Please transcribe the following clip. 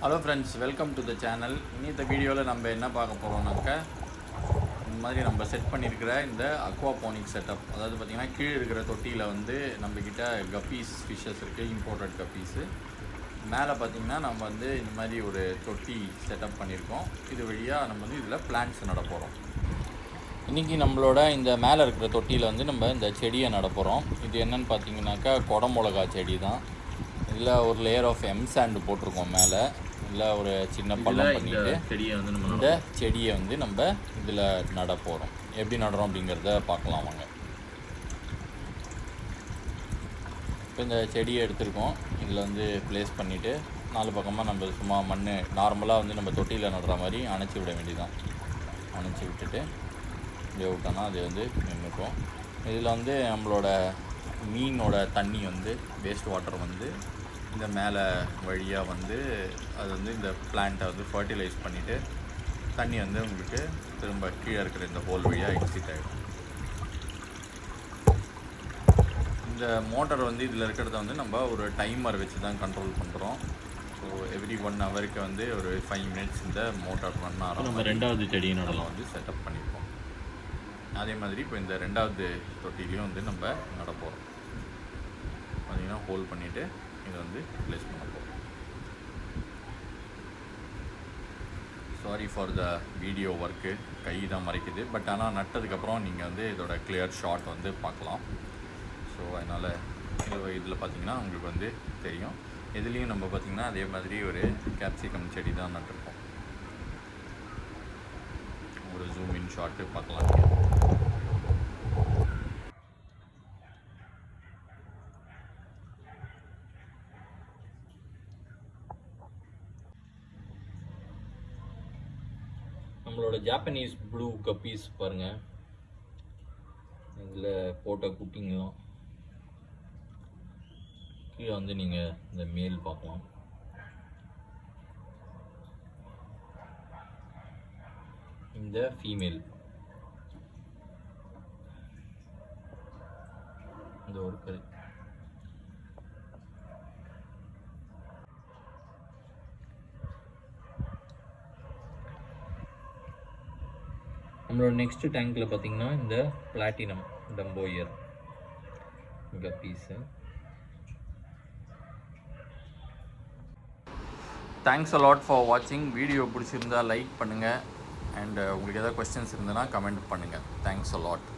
Hello friends, welcome to the channel. இந்த வீடியோவில் நம்ம என்ன பார்க்க போகிறோம்னாக்கா, இந்த மாதிரி நம்ம செட் பண்ணியிருக்கிற இந்த அக்வாபோனிக் செட்டப். அதாவது பார்த்திங்கன்னா, கீழே இருக்கிற தொட்டியில் வந்து நம்மக்கிட்ட கப்பீஸ் ஃபிஷ்ஷஸ் இருக்குது, இம்போர்ட்டட் கப்பீஸு. மேலே பார்த்திங்கன்னா நம்ம வந்து இந்த மாதிரி ஒரு தொட்டி செட்டப் பண்ணியிருக்கோம். இது வழியாக நம்ம வந்து இதில் பிளான்ட்ஸ் நட போகிறோம். இன்றைக்கி நம்மளோட இந்த மேலே இருக்கிற தொட்டியில் வந்து நம்ம இந்த செடியை நட போகிறோம். இது என்னென்னு பார்த்திங்கனாக்கா, குடமிளகா செடி தான். இதில் ஒரு லேயர் ஆஃப் சாண்டு போட்டிருக்கோம் மேலே. இல்லை ஒரு சின்ன பள்ளம் பண்ணிவிட்டு இந்த செடியை வந்து நம்ம இதில் நட போகிறோம். எப்படி நடுறோம் அப்படிங்கிறத பார்க்கலாம் வாங்க. இப்போ இந்த செடியை எடுத்துருக்கோம். இதில் வந்து ப்ளேஸ் பண்ணிவிட்டு 4 பக்கமாக நம்ம சும்மா மண் நார்மலாக வந்து நம்ம தொட்டியில் நடுற மாதிரி அணைச்சி விட வேண்டியதான். அணைச்சி விட்டுட்டு இப்படியே விட்டோன்னா அது வந்து நின்றுக்கும். இதில் வந்து நம்மளோட மீனோட தண்ணி வந்து வேஸ்ட் வாட்டர் வந்து இந்த மேலே வழியாக வந்து அது வந்து இந்த பிளான்ட்டை வந்து ஃபர்டிலைஸ் பண்ணிவிட்டு தண்ணி வந்து உங்களுக்கு திரும்ப கீழே இருக்கிற இந்த ஹோல் வழியாக எக்ஸிட் ஆகிடும். இந்த மோட்டர் வந்து இதில் இருக்கிறத வந்து நம்ம ஒரு டைமர் வச்சு தான் கண்ட்ரோல் பண்ணுறோம். ஸோ எவ்ரி 1 ஹவருக்கு வந்து ஒரு 5 மினிட்ஸ் இந்த மோட்டார் ரன் ஆகும். நம்ம 2வது செடியை நடலாம் வந்து செட்டப் பண்ணியிருக்கோம். அதே மாதிரி இப்போ இந்த 2வது தொட்டிலையும் வந்து நம்ம நட போகிறோம். பார்த்திங்கன்னா ஹோல் பண்ணிவிட்டு இதை வந்து ப்ளேஸ் பண்ண போகிறோம். Sorry for the video work, கை தான் மறைக்குது. பட் ஆனால் நட்டதுக்கப்புறம் நீங்கள் வந்து இதோட கிளியர் ஷாட் வந்து பார்க்கலாம். ஸோ அதனால் இதில் பார்த்திங்கன்னா உங்களுக்கு வந்து தெரியும். இதுலேயும் நம்ம பார்த்திங்கன்னா அதே மாதிரி ஒரு கேப்சிகம் செடி தான் நட்டிருக்கோம். ஒரு ஜூம் இன் ஷாட்டு பார்க்கலாம். நம்மளோட ஜாப்பனீஸ் ப்ளூ கப்பீஸ் பாருங்கள், இதில் போட்ட குட்டிங்களும் கீழே வந்து நீங்கள் இந்த மேல் பார்க்கலாம். இந்த ஃபீமேல் இந்த ஒரு கறி. நம்மளோட நெக்ஸ்ட் டேங்க்கில் பார்த்தீங்கன்னா இந்த platinum டம்போயர் guppies. Thanks a lot for வாட்சிங். வீடியோ பிடிச்சிருந்தால் லைக் பண்ணுங்கள். அண்ட் உங்களுக்கு எதாவது கொஸ்டின்ஸ் இருந்ததுன்னா கமெண்ட் பண்ணுங்கள். Thanks a lot.